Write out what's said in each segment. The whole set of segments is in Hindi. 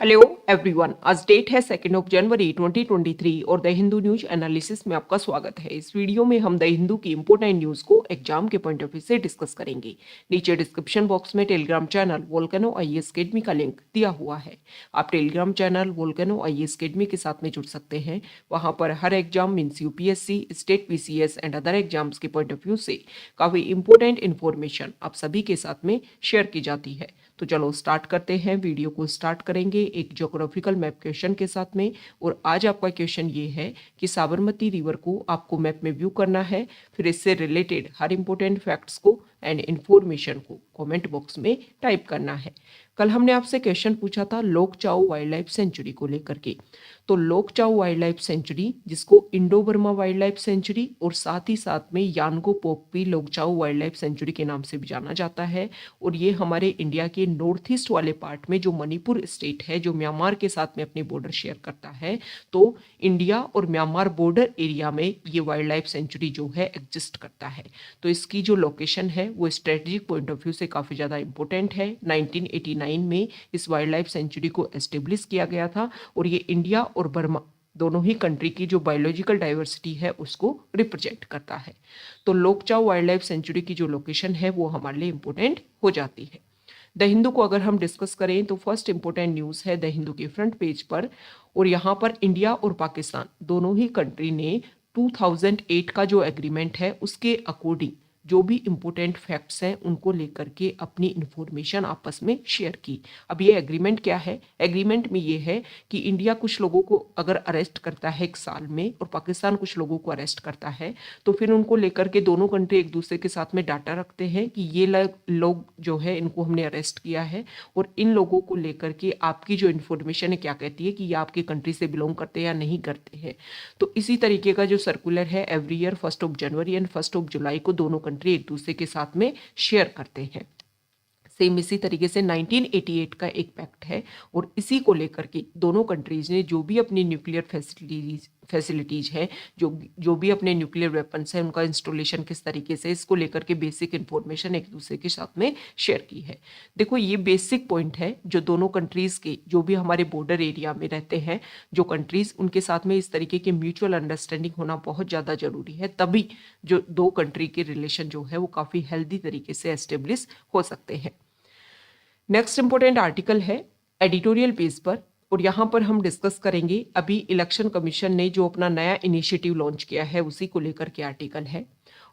हेलो एवरीवन, आज डेट है 2 जनवरी 2023 और द हिंदू न्यूज एनालिसिस में आपका स्वागत है। इस वीडियो में हम द हिंदू की इंपोर्टेंट न्यूज को एग्जाम के पॉइंट ऑफ व्यू से डिस्कस करेंगे। नीचे डिस्क्रिप्शन बॉक्स में Telegram channel Volcano IAS academy का लिंक दिया हुआ है। आप Telegram channel Volcano IAS academy के साथ में जुड़ सकते हैं। वहां पर हर exam means UPSC, state PCS and other exams के पॉइंट ऑफ व्यू से काफी इंपोर्टेंट इन्फॉर्मेशन आप सभी के साथ में शेयर की जाती है। तो चलो स्टार्ट करते हैं। वीडियो को स्टार्ट करेंगे एक ज्योग्राफिकल मैप क्वेश्चन के साथ में। और आज आपका क्वेश्चन ये है कि साबरमती रिवर को आपको मैप में व्यू करना है, फिर इससे रिलेटेड हर इंपॉर्टेंट फैक्ट्स को एंड इंफॉर्मेशन को कमेंट बॉक्स में टाइप करना है। कल हमने आपसे क्वेश्चन पूछा था लोकचाओ वाइल्ड लाइफ सेंचुरी को लेकर के। तो लोकचाओ वाइल्ड लाइफ सेंचुरी, जिसको Indo Burma wild life sanctuary और साथ ही साथ में यानगो पोकपी लोकचाओ वाइल्ड लाइफ सेंचुरी के नाम से भी जाना जाता है। और ये हमारे इंडिया के नॉर्थ ईस्ट वाले पार्ट में जो मणिपुर स्टेट है, जो म्यांमार के साथ में अपने बॉर्डर शेयर करता है, तो इंडिया और म्यांमार बॉर्डर एरिया में ये वाइल्ड लाइफ सेंचुरी जो है एग्जिस्ट करता है। तो इसकी जो लोकेशन है वो स्ट्रेटेजिक पॉइंट ऑफ व्यू से काफ़ी ज़्यादा इंपॉर्टेंट है। 1989 में इस वाइल्ड लाइफ सेंचुरी को एस्टेब्लिश किया गया था और ये इंडिया और बर्मा दोनों ही कंट्री की जो बायोलॉजिकल डाइवर्सिटी है उसको रिप्रेजेंट करता है। तो लोकचाओ वाइल्ड लाइफ सेंचुरी की जो लोकेशन है वो हमारे लिए इंपॉर्टेंट हो जाती है। द हिंदू को अगर हम डिस्कस करें तो फर्स्ट इंपॉर्टेंट न्यूज़ है द हिंदू के फ्रंट पेज पर। और यहाँ पर इंडिया और पाकिस्तान दोनों ही कंट्री ने 2008 का जो एग्रीमेंट है उसके अकॉर्डिंग जो भी इम्पोर्टेंट फैक्ट्स हैं उनको लेकर के अपनी इंफॉर्मेशन आपस में शेयर की। अब ये एग्रीमेंट क्या है? एग्रीमेंट में ये है कि इंडिया कुछ लोगों को अगर अरेस्ट करता है एक साल में और पाकिस्तान कुछ लोगों को अरेस्ट करता है, तो फिर उनको लेकर के दोनों कंट्री एक दूसरे के साथ में डाटा रखते हैं कि ये लोग जो है इनको हमने अरेस्ट किया है और इन लोगों को लेकर के आपकी जो इन्फॉर्मेशन है क्या कहती है कि ये आपकी कंट्री से बिलोंग करते हैं या नहीं करते हैं। तो इसी तरीके का जो सर्कुलर है एवरी ईयर 1 जनवरी एंड 1 जुलाई को दोनों कंट्री एक दूसरे के साथ में शेयर करते हैं। सेम इसी तरीके से 1988 का एक पैक्ट है और इसी को लेकर के दोनों कंट्रीज ने जो भी अपनी न्यूक्लियर फैसिलिटीज है, जो भी अपने न्यूक्लियर वेपन्स है, उनका इंस्टॉलेशन किस तरीके से, इसको लेकर के बेसिक इंफॉर्मेशन एक दूसरे के साथ में शेयर की है। देखो ये बेसिक पॉइंट है जो दोनों कंट्रीज के जो भी हमारे बॉर्डर एरिया में रहते हैं जो कंट्रीज, उनके साथ में इस तरीके के म्यूचुअल अंडरस्टैंडिंग होना बहुत ज़्यादा जरूरी है। तभी जो दो कंट्री के रिलेशन जो है वो काफ़ी हेल्दी तरीके से एस्टेब्लिश हो सकते हैं। नेक्स्ट इंपॉर्टेंट आर्टिकल है एडिटोरियल पेज पर और यहाँ पर हम डिस्कस करेंगे अभी इलेक्शन कमीशन ने जो अपना नया इनिशिएटिव लॉन्च किया है उसी को लेकर के आर्टिकल है।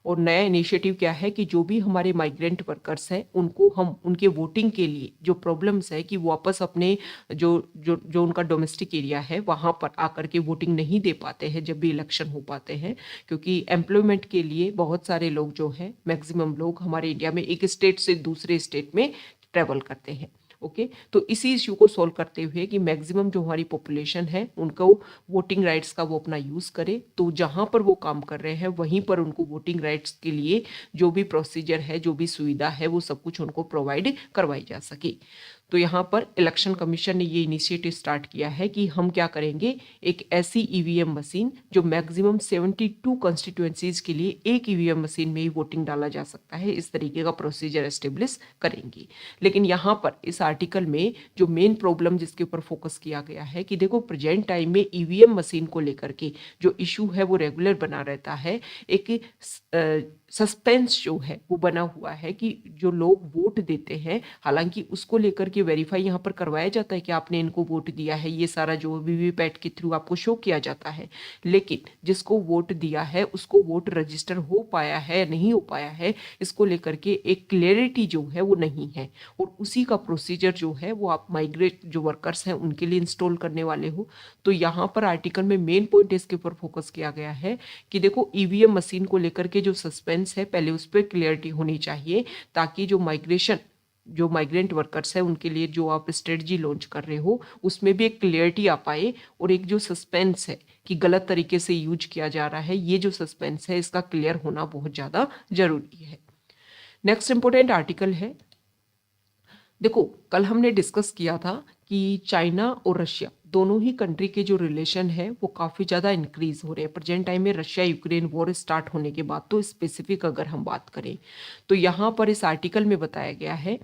और नया इनिशिएटिव क्या है कि जो भी हमारे माइग्रेंट वर्कर्स हैं उनको हम उनके वोटिंग के लिए जो प्रॉब्लम्स है कि वो वापस अपने जो जो जो उनका डोमेस्टिक एरिया है वहाँ पर आकर के वोटिंग नहीं दे पाते हैं जब भी इलेक्शन हो पाते हैं, क्योंकि एम्प्लॉयमेंट के लिए बहुत सारे लोग जो हैं, मैक्सिमम लोग हमारे इंडिया में एक स्टेट से दूसरे स्टेट में ट्रेवल करते हैं। ओके, तो इसी इश्यू को सॉल्व करते हुए कि मैक्सिमम जो हमारी पॉपुलेशन है उनको वोटिंग राइट्स का वो अपना यूज़ करे, तो जहाँ पर वो काम कर रहे हैं वहीं पर उनको वोटिंग राइट्स के लिए जो भी प्रोसीजर है, जो भी सुविधा है, वो सब कुछ उनको प्रोवाइड करवाई जा सके। तो यहाँ पर इलेक्शन कमीशन ने ये इनिशिएटिव स्टार्ट किया है कि हम क्या करेंगे, एक ऐसी ईवीएम मशीन जो मैक्सिमम 72 कॉन्स्टिट्यूएंसीज के लिए एक ईवीएम मशीन में ही वोटिंग डाला जा सकता है, इस तरीके का प्रोसीजर एस्टेब्लिश करेंगे। लेकिन यहाँ पर इस आर्टिकल में जो मेन प्रॉब्लम जिसके ऊपर फोकस किया गया है कि देखो प्रेजेंट टाइम में ईवीएम मशीन को लेकर के जो इशू है वो रेगुलर बना रहता है। एक सस्पेंस जो है वो बना हुआ है कि जो लोग वोट देते हैं, हालांकि उसको लेकर के वेरीफाई यहाँ पर करवाया जाता है कि आपने इनको वोट दिया है, ये सारा जो वीवीपैट के थ्रू आपको शो किया जाता है, लेकिन जिसको वोट दिया है उसको वोट रजिस्टर हो पाया है या नहीं हो पाया है, इसको लेकर के एक क्लियरिटी जो है वो नहीं है। और उसी का प्रोसीजर जो है वो आप माइग्रेट जो वर्कर्स हैं उनके लिए इंस्टॉल करने वाले हो। तो यहाँ पर आर्टिकल में मेन पॉइंट इसके ऊपर फोकस किया गया है कि देखो ईवीएम मशीन को लेकर के जो सस्पेंस है पहले उस पर क्लियरिटी होनी चाहिए, ताकि जो माइग्रेंट वर्कर्स है उनके लिए जो आप स्ट्रेटजी लॉन्च कर रहे हो उसमें भी एक क्लियरिटी आ पाए और एक जो सस्पेंस है कि गलत तरीके से यूज किया जा रहा है, ये जो सस्पेंस है इसका क्लियर होना बहुत ज़्यादा जरूरी है। नेक्स्ट इंपॉर्टेंट आर्टिकल है, देखो कल हमने डिस्कस किया था कि चाइना और रशिया दोनों ही कंट्री के जो रिलेशन है वो काफ़ी ज़्यादा इंक्रीज हो रहे हैं प्रेजेंट टाइम में। रशिया यूक्रेन वॉर स्टार्ट होने के बाद तो स्पेसिफिक अगर हम बात करें तो यहाँ पर इस आर्टिकल में बताया गया है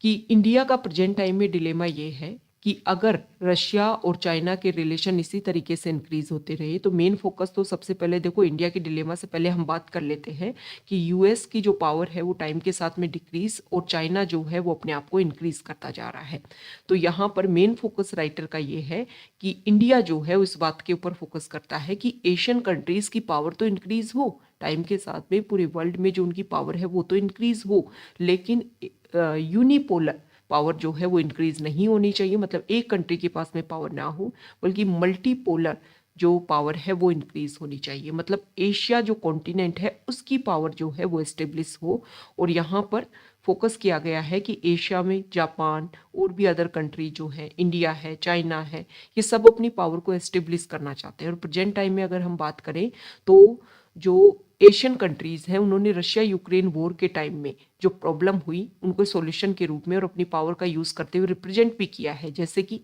कि इंडिया का प्रेजेंट टाइम में डिलेमा ये है कि अगर रशिया और चाइना के रिलेशन इसी तरीके से इंक्रीज होते रहे तो मेन फोकस तो सबसे पहले देखो इंडिया के डिलेमा से पहले हम बात कर लेते हैं कि यूएस की जो पावर है वो टाइम के साथ में डिक्रीज और चाइना जो है वो अपने आप को इंक्रीज करता जा रहा है। तो यहाँ पर मेन फोकस राइटर का ये है कि इंडिया जो है उस बात के ऊपर फोकस करता है कि एशियन कंट्रीज की पावर तो इंक्रीज हो टाइम के साथ में, पूरे वर्ल्ड में जो उनकी पावर है वो तो इंक्रीज हो, लेकिन यूनिपोलर पावर जो है वो इंक्रीज नहीं होनी चाहिए। मतलब एक कंट्री के पास में पावर ना हो बल्कि मल्टीपोलर जो पावर है वो इंक्रीज होनी चाहिए। मतलब एशिया जो कॉन्टिनेंट है उसकी पावर जो है वो एस्टेब्लिश हो। और यहाँ पर फोकस किया गया है कि एशिया में जापान और भी अदर कंट्री जो है, इंडिया है, चाइना है, ये सब अपनी पावर को एस्टेब्लिश करना चाहते हैं। और प्रेजेंट टाइम में अगर हम बात करें तो जो एशियन कंट्रीज हैं उन्होंने रशिया यूक्रेन वॉर के टाइम में जो प्रॉब्लम हुई उनको सॉल्यूशन के रूप में और अपनी पावर का यूज करते हुए रिप्रेजेंट भी किया है। जैसे कि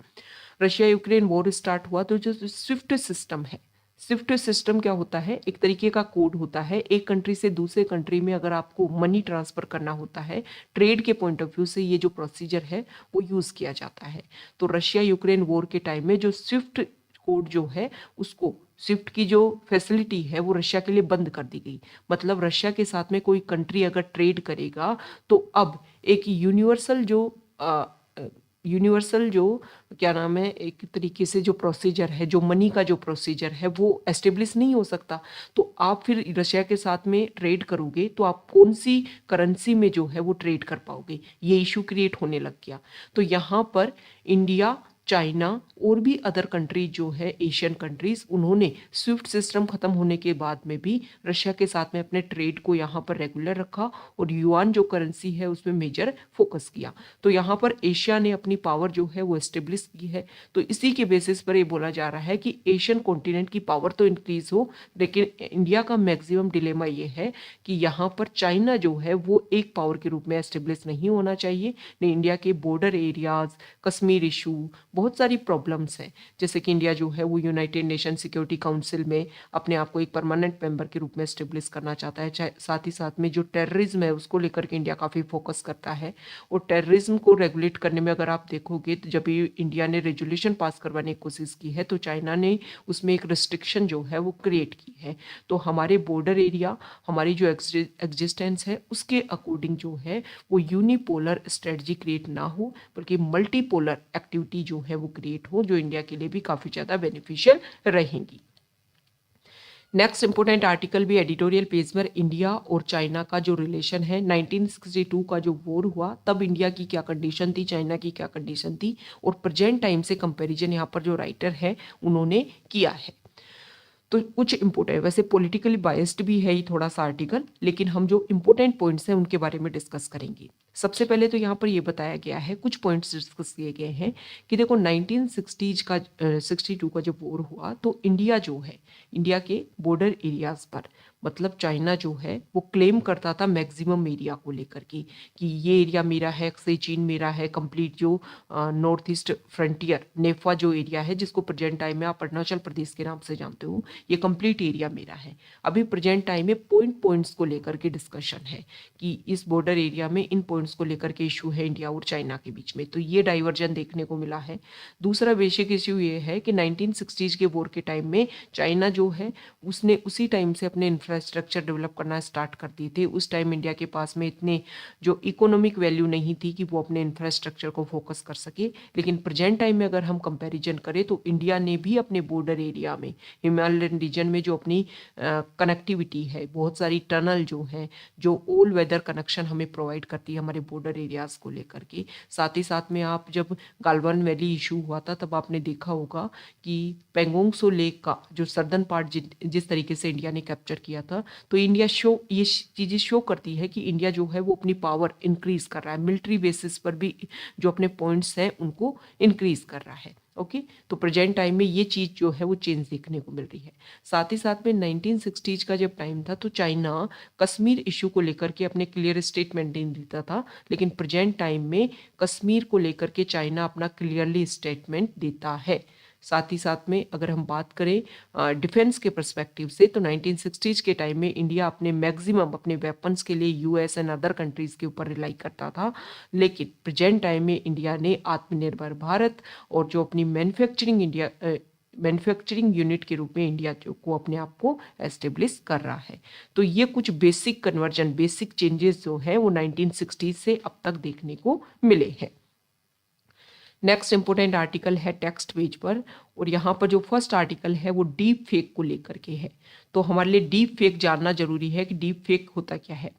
रशिया यूक्रेन वॉर स्टार्ट हुआ तो जो स्विफ्ट सिस्टम है, स्विफ्ट सिस्टम क्या होता है, एक तरीके का कोड होता है। एक कंट्री से दूसरे कंट्री में अगर आपको मनी ट्रांसफर करना होता है ट्रेड के पॉइंट ऑफ व्यू से, ये जो प्रोसीजर है वो यूज किया जाता है। तो रशिया यूक्रेन वॉर के टाइम में जो स्विफ्ट कोड जो है उसको, स्विफ्ट की जो फैसिलिटी है वो रशिया के लिए बंद कर दी गई। मतलब रशिया के साथ में कोई कंट्री अगर ट्रेड करेगा तो अब एक यूनिवर्सल जो क्या नाम है, एक तरीके से जो प्रोसीजर है, जो मनी का जो प्रोसीजर है वो एस्टेब्लिश नहीं हो सकता। तो आप फिर रशिया के साथ में ट्रेड करोगे तो आप कौन सी करेंसी में जो है वो ट्रेड कर पाओगे, ये इशू क्रिएट होने लग गया। तो यहाँ पर इंडिया, चाइना और भी अदर कंट्री जो है एशियन कंट्रीज, उन्होंने स्विफ्ट सिस्टम खत्म होने के बाद में भी रशिया के साथ में अपने ट्रेड को यहाँ पर रेगुलर रखा और युआन जो करेंसी है उसमें मेजर फोकस किया। तो यहाँ पर एशिया ने अपनी पावर जो है वो एस्टेब्लिश की है। तो इसी के बेसिस पर ये बोला जा रहा है कि एशियन कॉन्टिनेंट की पावर तो इंक्रीज हो, लेकिन इंडिया का मैक्सिमम डिलेमा ये है कि यहाँ पर चाइना जो है वो एक पावर के रूप में एस्टेब्लिश नहीं होना चाहिए। नहीं, इंडिया के बॉर्डर एरियाज, कश्मीर इशू, बहुत सारी प्रॉब्लम्स हैं। जैसे कि इंडिया जो है वो यूनाइटेड नेशन सिक्योरिटी काउंसिल में अपने आप को एक परमानेंट मेंबर के रूप में एस्टेब्लिश करना चाहता है। साथ ही साथ में जो टेररिज्म है उसको लेकर के इंडिया काफ़ी फोकस करता है। और टेररिज्म को रेगुलेट करने में अगर आप देखोगे तो जब भी इंडिया ने रेजोल्यूशन पास करवाने की कोशिश की है तो चाइना ने उसमें एक रिस्ट्रिक्शन जो है वो क्रिएट की है। तो हमारे बॉर्डर एरिया, हमारी जो एग्जिस्टेंस है उसके अकॉर्डिंग जो है वो यूनिपोलर स्ट्रेटजी क्रिएट ना हो बल्कि मल्टीपोलर एक्टिविटी जो है वो क्रिएट हो, जो इंडिया के लिए भी काफ़ी ज़्यादा बेनिफिशियल रहेंगी। नेक्स्ट इंपोर्टेंट आर्टिकल भी एडिटोरियल पेज पर इंडिया और चाइना का जो रिलेशन है, 1962 का जो वॉर हुआ तब इंडिया की क्या कंडीशन थी, चाइना की क्या कंडीशन थी, और प्रेजेंट टाइम से कंपैरिजन यहाँ पर जो राइटर है उन्होंने किया है। तो कुछ इंपोर्टेंट, वैसे पॉलिटिकली बायस्ड भी है ये थोड़ा सा आर्टिकल, लेकिन हम जो इंपोर्टेंट पॉइंट्स हैं उनके बारे में डिस्कस करेंगे। सबसे पहले तो यहाँ पर ये बताया गया है, कुछ पॉइंट्स डिस्कस किए गए हैं कि देखो 1960 का 62 का जो वॉर हुआ तो इंडिया जो है, इंडिया के बॉर्डर एरियाज पर, मतलब चाइना जो है वो क्लेम करता था मैक्सिमम एरिया को लेकर के कि ये एरिया मेरा है, से चीन मेरा है, कंप्लीट जो नॉर्थ ईस्ट फ्रंटियर नेफा जो एरिया है जिसको प्रेजेंट टाइम में आप अरुणाचल प्रदेश के नाम से जानते हो, ये कंप्लीट एरिया मेरा है। अभी प्रेजेंट टाइम में पॉइंट्स को लेकर के डिस्कशन है कि इस बॉर्डर एरिया में इन पॉइंट्स को लेकर के इशू है इंडिया और चाइना के बीच में, तो ये डाइवर्जन देखने को मिला है। दूसरा बेसिक इशू ये है कि 1960s के वॉर के टाइम में चाइना जो है उसने उसी टाइम से अपने इंफ्रास्ट्रक्चर डेवलप करना स्टार्ट कर दिए थे। उस टाइम इंडिया के पास में इतने जो इकोनॉमिक वैल्यू नहीं थी कि वो अपने इंफ्रास्ट्रक्चर को फोकस कर सके। लेकिन प्रेजेंट टाइम में अगर हम कंपैरिजन करें तो इंडिया ने भी अपने बॉर्डर एरिया में, हिमालयन रीजन में जो अपनी कनेक्टिविटी है, बहुत सारी टनल जो है, जो ऑल वेदर कनेक्शन हमें प्रोवाइड करती है हमारे बॉर्डर एरियाज को लेकर के। साथ ही साथ में आप जब गालवन वैली इशू हुआ था तब आपने देखा होगा कि पेंगोंग सो लेक का जो सर्दन पार्ट जिस तरीके से इंडिया ने कैप्चर किया था, तो इंडिया ये चीज़ें शो करती है कि इंडिया जो है वो अपनी पावर इंक्रीज कर रहा है, मिलिट्री बेसिस पर भी जो अपने पॉइंट्स हैं उनको इंक्रीज कर रहा है। ओके, तो प्रेजेंट टाइम में ये चीज़ जो है वो चेंज देखने को मिल रही है। साथ ही साथ में 1960s का जब टाइम था तो चाइना कश्मीर इशू को लेकर के अपने क्लियर स्टेटमेंट नहीं देता था, लेकिन प्रेजेंट टाइम में कश्मीर को लेकर के चाइना अपना क्लियरली स्टेटमेंट देता है। साथ ही साथ में अगर हम बात करें डिफेंस के पर्सपेक्टिव से तो 1960s के टाइम में इंडिया अपने मैक्सिमम अपने वेपन्स के लिए यूएस एंड अदर कंट्रीज के ऊपर रिलाई करता था, लेकिन प्रेजेंट टाइम में इंडिया ने आत्मनिर्भर भारत और जो अपनी मैन्युफैक्चरिंग यूनिट के रूप में इंडिया को अपने आप को एस्टेब्लिश कर रहा है। तो ये कुछ बेसिक कन्वर्जन, बेसिक चेंजेस जो है वो 1960 से अब तक देखने को मिले हैं। नेक्स्ट इंपोर्टेंट आर्टिकल है टेक्स्ट पेज पर, और यहाँ पर जो फर्स्ट आर्टिकल है वो डीप फेक को लेकर के है। तो हमारे लिए डीप फेक जानना जरूरी है कि डीप फेक होता क्या है।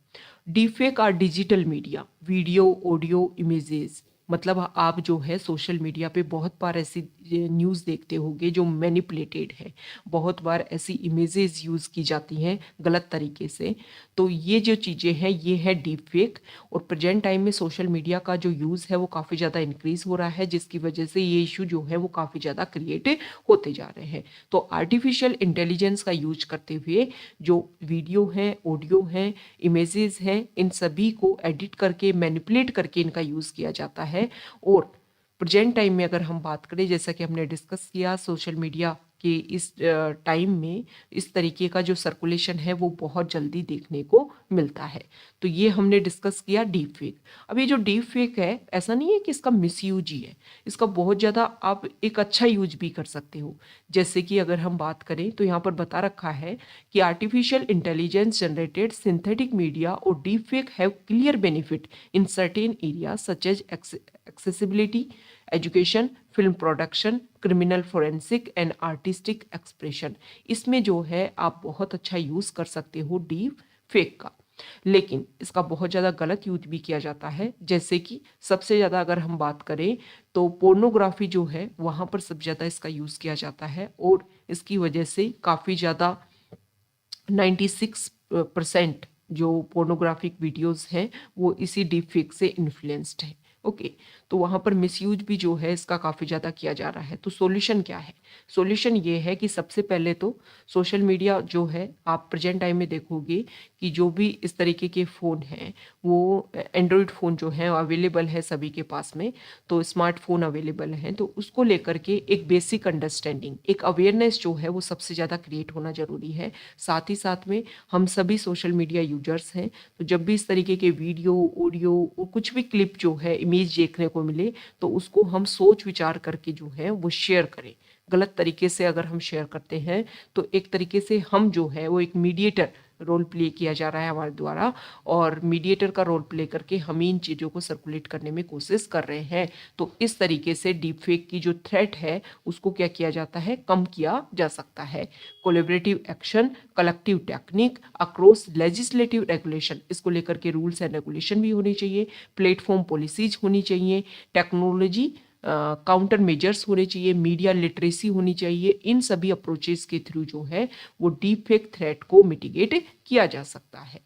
Deep fake are digital media, video, audio, images. मतलब आप जो है सोशल मीडिया पे बहुत बार ऐसी न्यूज़ देखते होंगे जो मैनिपुलेटेड है, बहुत बार ऐसी इमेजेस यूज़ की जाती हैं गलत तरीके से। तो ये जो चीज़ें हैं ये है डीप फेक, और प्रेजेंट टाइम में सोशल मीडिया का जो यूज़ है वो काफ़ी ज़्यादा इंक्रीज़ हो रहा है, जिसकी वजह से ये इशू जो है वो काफ़ी ज़्यादा क्रिएट होते जा रहे हैं। तो आर्टिफिशियल इंटेलिजेंस का यूज करते हुए जो वीडियो है, ऑडियो है, इमेजेस हैं, इन सभी को एडिट करके मैनिपुलेट करके इनका यूज़ किया जाता है। और प्रेजेंट टाइम में अगर हम बात करें, जैसा कि हमने डिस्कस किया, सोशल मीडिया के इस टाइम में इस तरीके का जो सर्कुलेशन है वो बहुत जल्दी देखने को मिलता है। तो ये हमने डिस्कस किया डीप फेक। अब ये जो डीप फेक है, ऐसा नहीं है कि इसका मिसयूज ही है, इसका बहुत ज़्यादा आप एक अच्छा यूज भी कर सकते हो। जैसे कि अगर हम बात करें तो यहाँ पर बता रखा है कि artificial intelligence generated synthetic media और deep fake have clear benefit in certain area such as accessibility, education, film production, criminal forensic and artistic expression. इसमें जो है आप बहुत अच्छा यूज़ कर सकते हो डीप फेक का, लेकिन इसका बहुत ज़्यादा गलत यूज भी किया जाता है। जैसे कि सबसे ज़्यादा अगर हम बात करें तो पोर्नोग्राफी जो है वहाँ पर सबसे ज़्यादा इसका यूज़ किया जाता है, और इसकी वजह से काफ़ी ज़्यादा 96% जो पोर्नोग्राफिक वीडियोस हैं वो इसी डीप फेक से इन्फ्लुएंस्ड है। ओके, तो वहाँ पर मिसयूज भी जो है इसका काफ़ी ज़्यादा किया जा रहा है। तो सॉल्यूशन क्या है? सॉल्यूशन ये है कि सबसे पहले तो सोशल मीडिया जो है, आप प्रेजेंट टाइम में देखोगे कि जो भी इस तरीके के फ़ोन हैं वो एंड्रॉयड फ़ोन जो है अवेलेबल है सभी के पास में, तो स्मार्टफोन अवेलेबल हैं, तो उसको लेकर के एक बेसिक अंडरस्टैंडिंग, एक अवेयरनेस जो है वो सबसे ज़्यादा क्रिएट होना ज़रूरी है। साथ ही साथ में हम सभी सोशल मीडिया यूजर्स हैं, तो जब भी इस तरीके के वीडियो, ऑडियो और कुछ भी क्लिप जो है, इमेज देखने को मिले, तो उसको हम सोच विचार करके जो है वो शेयर करें। गलत तरीके से अगर हम शेयर करते हैं तो एक तरीके से हम जो है वो एक मीडिएटर रोल प्ले किया जा रहा है हमारे द्वारा, और मीडिएटर का रोल प्ले करके हम इन चीज़ों को सर्कुलेट करने में कोशिश कर रहे हैं। तो इस तरीके से डीप फेक की जो थ्रेट है उसको क्या किया जाता है, कम किया जा सकता है। Collaborative action, collective technique across legislative regulation, इसको लेकर के रूल्स एंड रेगुलेशन भी होनी चाहिए, प्लेटफॉर्म पॉलिसीज होनी चाहिए, टेक्नोलॉजी काउंटर मेजर्स होने चाहिए, मीडिया लिटरेसी होनी चाहिए। इन सभी अप्रोचेस के थ्रू जो है वो डीप फेक थ्रेट को मिटिगेट किया जा सकता है।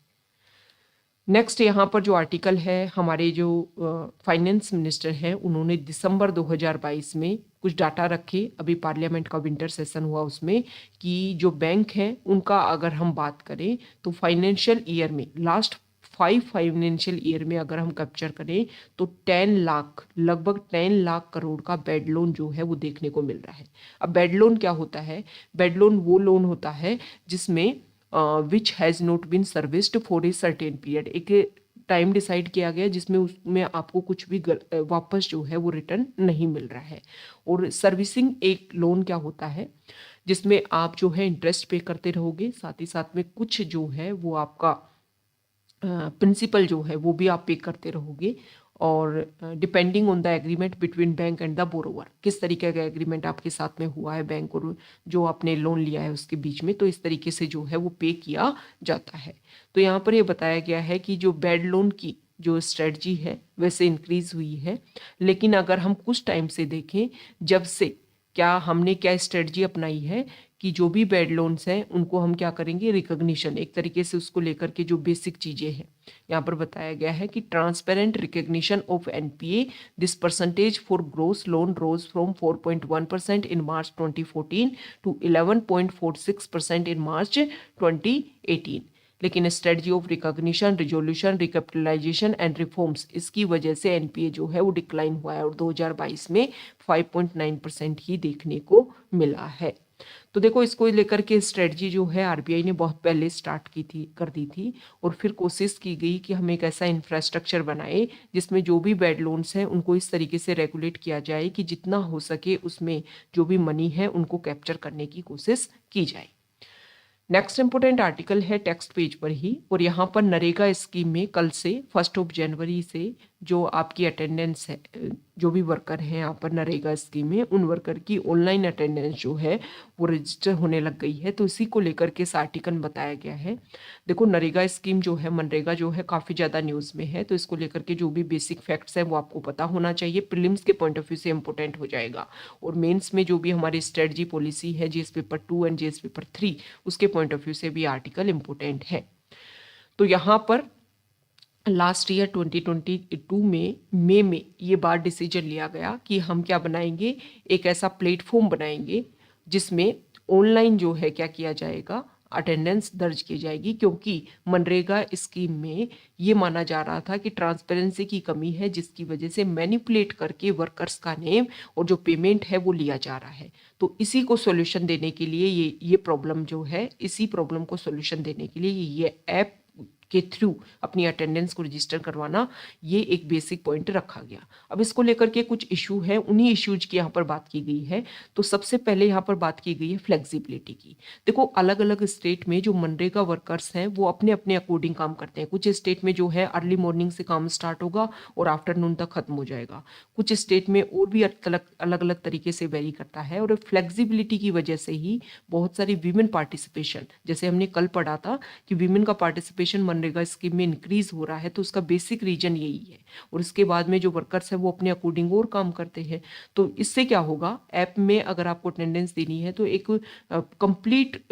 नेक्स्ट यहाँ पर जो आर्टिकल है, हमारे जो फाइनेंस मिनिस्टर हैं उन्होंने दिसंबर 2022 में कुछ डाटा रखे, अभी पार्लियामेंट का विंटर सेशन हुआ उसमें, कि जो बैंक हैं उनका अगर हम बात करें तो फाइनेंशियल ईयर में, लास्ट 5 फाइनेंशियल ईयर में अगर हम कैप्चर करें तो 10 लाख, लगभग 10 लाख करोड़ का बैड लोन जो है वो देखने को मिल रहा है। अब बैड लोन क्या होता है? बैड लोन वो लोन होता है जिसमें which has not been serviced for a certain period, एक टाइम डिसाइड किया गया जिसमें उसमें आपको कुछ भी वापस जो है वो रिटर्न नहीं मिल रहा है। और सर्विसिंग एक लोन क्या होता है जिसमें आप जो है इंटरेस्ट पे करते रहोगे, साथ ही साथ में कुछ जो है वो आपका प्रिंसिपल जो है वो भी आप पे करते रहोगे, और depending on the agreement between bank and the borrower, किस तरीके का एग्रीमेंट आपके साथ में हुआ है बैंक और जो आपने लोन लिया है उसके बीच में, तो इस तरीके से जो है वो पे किया जाता है। तो यहाँ पर ये बताया गया है कि जो बैड लोन की जो स्ट्रेटजी है वैसे इंक्रीज हुई है, लेकिन अगर हम कुछ टाइम से देखें, जब से क्या हमने क्या स्ट्रेटजी अपनाई है कि जो भी बैड लोन्स हैं उनको हम क्या करेंगे, रिकॉग्निशन, एक तरीके से उसको लेकर के जो बेसिक चीज़ें हैं यहाँ पर बताया गया है कि transparent recognition of NPA, this percentage for gross loan rose from 4.1% in March 2014 to 11.46% in March 2018। लेकिन strategy of recognition, resolution, recapitalisation and reforms, इसकी वजह से एनपीए जो है वो डिक्लाइन हुआ है और 2022 में 5.9% ही देखने को मिला है। तो देखो इसको लेकर के स्ट्रेटजी जो है आरबीआई ने बहुत पहले स्टार्ट की थी, कर दी थी, और फिर कोशिश की गई कि हम एक ऐसा इंफ्रास्ट्रक्चर बनाए जिसमें जो भी बैड लोन्स हैं उनको इस तरीके से रेगुलेट किया जाए कि जितना हो सके उसमें जो भी मनी है उनको कैप्चर करने की कोशिश की जाए। नेक्स्ट इंपोर्टेंट आर्टिकल है टेक्स्ट पेज पर ही, और यहाँ पर नरेगा स्कीम में कल से 1 जनवरी से जो आपकी अटेंडेंस है, जो भी वर्कर हैं यहाँ पर नरेगा स्कीम में, उन वर्कर की ऑनलाइन अटेंडेंस जो है वो रजिस्टर होने लग गई है। तो इसी को लेकर के इस आर्टिकल में बताया गया है। देखो नरेगा स्कीम जो है, मनरेगा जो है, काफ़ी ज़्यादा न्यूज़ में है, तो इसको लेकर के जो भी बेसिक फैक्ट्स है वो आपको पता होना चाहिए। प्रीलिम्स के पॉइंट ऑफ व्यू से इंपॉर्टेंट हो जाएगा, और मेंस में जो भी हमारी स्ट्रेटजी पॉलिसी है GS paper 2 and GS paper 3, उसके पॉइंट ऑफ व्यू से भी आर्टिकल इंपॉर्टेंट है। तो यहाँ पर लास्ट ईयर 2022 में मई में ये बार डिसीजन लिया गया कि हम क्या बनाएंगे, एक ऐसा प्लेटफॉर्म बनाएंगे जिसमें ऑनलाइन जो है क्या किया जाएगा, अटेंडेंस दर्ज की जाएगी, क्योंकि मनरेगा स्कीम में ये माना जा रहा था कि ट्रांसपेरेंसी की कमी है, जिसकी वजह से मैनिपुलेट करके वर्कर्स का नेम और जो पेमेंट है वो लिया जा रहा है। तो इसी को सॉल्यूशन देने के लिए ये प्रॉब्लम जो है, इसी प्रॉब्लम को सॉल्यूशन देने के लिए ये ऐप के थ्रू अपनी अटेंडेंस को रजिस्टर करवाना, ये एक बेसिक पॉइंट रखा गया। अब इसको लेकर के कुछ इशू है, उन्हीं इश्यूज की यहाँ पर बात की गई है। तो सबसे पहले यहाँ पर बात की गई है फ्लेक्सिबिलिटी की। देखो अलग अलग स्टेट में जो मनरेगा वर्कर्स हैं वो अपने अपने अकॉर्डिंग काम करते हैं। कुछ स्टेट में जो है अर्ली मॉर्निंग से काम स्टार्ट होगा और आफ्टरनून तक खत्म हो जाएगा। कुछ स्टेट में और भी अलग अलग तरीके से वेरी करता है, और फ्लेक्सिबिलिटी की वजह से ही बहुत सारी वीमेन पार्टिसिपेशन, जैसे हमने कल पढ़ा था कि वीमेन का पार्टिसिपेशन मनरेगा स्कीम में इंक्रीज हो रहा है, तो उसका बेसिक रीजन यही है। और इसके बाद में जो वर्कर्स है वो अपने अकॉर्डिंग और काम करते हैं। तो इससे क्या होगा, ऐप में अगर आपको अटेंडेंस देनी है तो एक कंप्लीट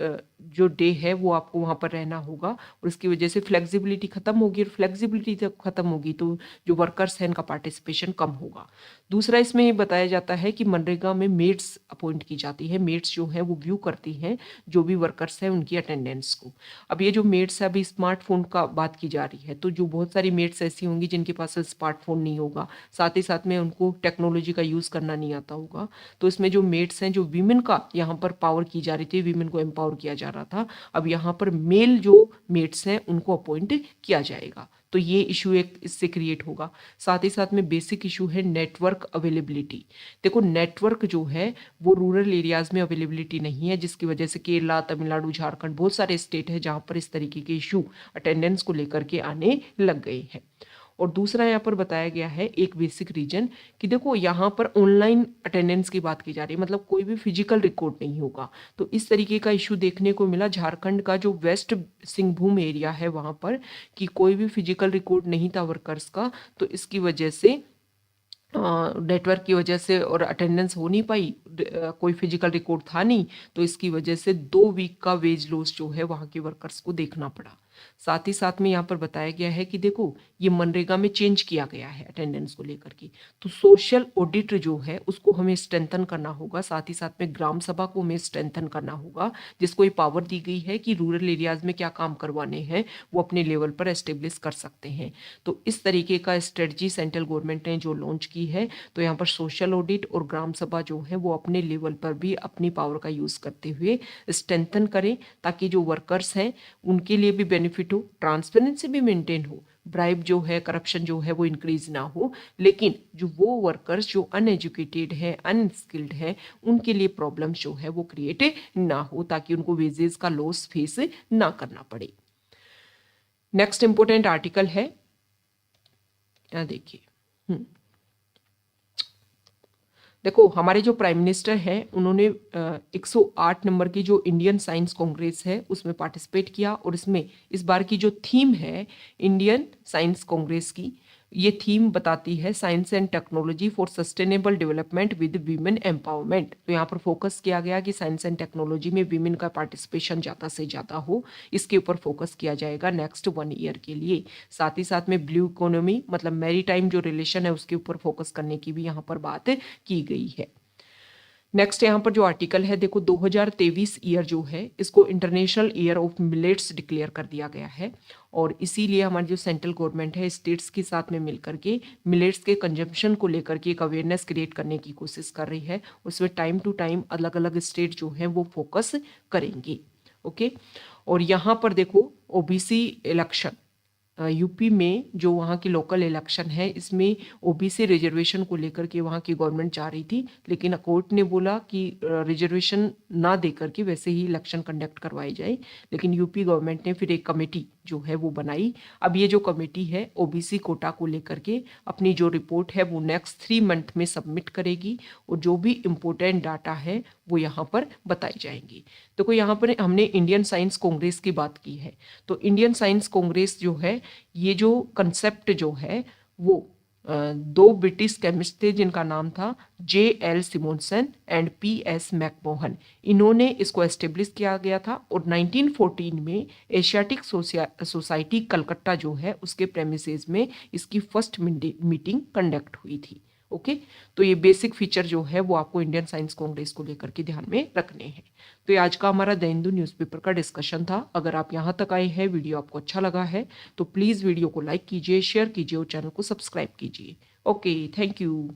जो डे है वो आपको वहाँ पर रहना होगा, और इसकी वजह से फ्लेक्सिबिलिटी खत्म होगी, और फ्लेक्सिबिलिटी जब खत्म होगी तो जो वर्कर्स हैं इनका पार्टिसिपेशन कम होगा। दूसरा इसमें ये बताया जाता है कि मनरेगा में मेड्स अपॉइंट की जाती है। मेड्स जो है वो व्यू करती हैं जो भी वर्कर्स हैं उनकी अटेंडेंस को। अब ये जो मेड्स है, अभी स्मार्टफोन का बात की जा रही है, तो जो बहुत सारी मेड्स ऐसी होंगी जिनके पास स्मार्टफोन नहीं होगा, साथ ही साथ में उनको टेक्नोलॉजी का यूज़ करना नहीं आता होगा। तो इसमें जो मेड्स हैं, जो वीमेन का यहाँ पर पावर की जा रही थी, वीमेन को एम्पावर किया जा रहा था, अब यहाँ पर मेल जो मेड्स हैं उनको अपॉइंट किया जाएगा। तो ये इशू एक इससे क्रिएट होगा। साथ ही साथ में बेसिक इशू है नेटवर्क अवेलेबिलिटी। देखो नेटवर्क जो है वो रूरल एरियाज में अवेलेबिलिटी नहीं है, जिसकी वजह से केरला, तमिलनाडु, झारखंड, बहुत सारे स्टेट है जहाँ पर इस तरीके के इशू अटेंडेंस को लेकर के आने लग गए हैं। और दूसरा यहाँ पर बताया गया है एक बेसिक रीजन कि देखो यहाँ पर ऑनलाइन अटेंडेंस की बात की जा रही है, मतलब कोई भी फिजिकल रिकॉर्ड नहीं होगा। तो इस तरीके का इशू देखने को मिला झारखंड का जो वेस्ट सिंहभूम एरिया है वहाँ पर, कि कोई भी फिजिकल रिकॉर्ड नहीं था वर्कर्स का। तो इसकी वजह से नेटवर्क की वजह से और अटेंडेंस हो नहीं पाई, कोई फिजिकल रिकॉर्ड था नहीं, तो इसकी वजह से 2 वीक का वेज लॉस जो है वहाँ के वर्कर्स को देखना पड़ा। साथ ही साथ में यहाँ पर बताया गया है कि देखो ये मनरेगा में चेंज किया गया है अटेंडेंस को लेकर के, तो सोशल ऑडिट जो है उसको हमें स्ट्रेंथन करना होगा। साथ ही साथ में ग्राम सभा को हमें स्ट्रेंथन करना होगा, जिसको ये पावर दी गई है कि रूरल एरियाज में क्या काम करवाने हैं वो अपने लेवल पर एस्टेब्लिश कर सकते हैं। तो इस तरीके का स्ट्रेटजी सेंट्रल गवर्नमेंट ने जो लॉन्च की है, तो यहाँ पर सोशल ऑडिट और ग्राम सभा जो है वो अपने लेवल पर भी अपनी पावर का यूज़ करते हुए स्ट्रेंथन करें, ताकि जो वर्कर्स हैं उनके लिए भी बेनिफिट हो, ट्रांसपेरेंसी भी मेंटेन हो, ब्राइब जो है, करप्शन जो है वो इंक्रीज ना हो, लेकिन जो वो वर्कर्स जो अनएजुकेटेड है, अनस्किल्ड है, उनके लिए प्रॉब्लम जो है वो क्रिएट ना हो, ताकि उनको वेजेस का लॉस फेस ना करना पड़े। नेक्स्ट इंपोर्टेंट आर्टिकल है, देखिए देखो हमारे जो प्राइम मिनिस्टर हैं उन्होंने 108 नंबर की जो इंडियन साइंस कांग्रेस है उसमें पार्टिसिपेट किया, और इसमें इस बार की जो थीम है इंडियन साइंस कांग्रेस की, ये थीम बताती है science and technology for sustainable development with women empowerment. तो यहाँ पर फोकस किया गया कि साइंस एंड टेक्नोलॉजी में वीमेन का पार्टिसिपेशन ज़्यादा से ज़्यादा हो, इसके ऊपर फोकस किया जाएगा नेक्स्ट 1 ईयर के लिए। साथ ही साथ में ब्लू इकोनॉमी, मतलब मैरी टाइम जो रिलेशन है उसके ऊपर फोकस करने की भी यहाँ पर बात की गई है। नेक्स्ट यहाँ पर जो आर्टिकल है देखो 2023 ईयर जो है इसको international year of millets declare कर दिया गया है और इसीलिए हमारी जो सेंट्रल गवर्नमेंट है स्टेट्स के साथ में मिलकर के मिलेट्स के कंजम्पशन को लेकर के एक अवेयरनेस क्रिएट करने की कोशिश कर रही है। उसमें टाइम टू टाइम अलग अलग स्टेट जो है वो फोकस करेंगे। ओके, और यहाँ पर देखो ओबीसी इलेक्शन यूपी में जो वहाँ की लोकल इलेक्शन है इसमें ओबीसी रिजर्वेशन को लेकर के वहाँ की गवर्नमेंट चाह रही थी, लेकिन कोर्ट ने बोला कि रिजर्वेशन ना दे करके वैसे ही इलेक्शन कंडक्ट करवाई जाए। लेकिन यूपी गवर्नमेंट ने फिर एक कमेटी जो है वो बनाई। अब ये जो कमेटी है ओबीसी कोटा को लेकर के अपनी जो रिपोर्ट है वो नेक्स्ट 3 मंथ में सबमिट करेगी और जो भी इम्पोर्टेंट डाटा है वो यहाँ पर बताए जाएंगे। तो कोई यहाँ पर हमने इंडियन साइंस कांग्रेस की बात की है, तो इंडियन साइंस कांग्रेस जो है ये जो कंसेप्ट जो है वो दो ब्रिटिश केमिस्ट थे जिनका नाम था J.L. Simonsen and P.S. McMahon. इन्होंने इसको एस्टेब्लिश किया गया था और 1914 में एशियाटिक सोसाइटी कलकत्ता जो है उसके प्रेमिसेस में इसकी फर्स्ट मीटिंग कंडक्ट हुई थी। ओके, तो ये बेसिक फीचर जो है वो आपको इंडियन साइंस कांग्रेस को लेकर के ध्यान में रखने हैं। तो ये आज का हमारा द हिंदू न्यूज़पेपर का डिस्कशन था। अगर आप यहाँ तक आए हैं, वीडियो आपको अच्छा लगा है तो प्लीज़ वीडियो को लाइक कीजिए, शेयर कीजिए और चैनल को सब्सक्राइब कीजिए। Okay, thank you.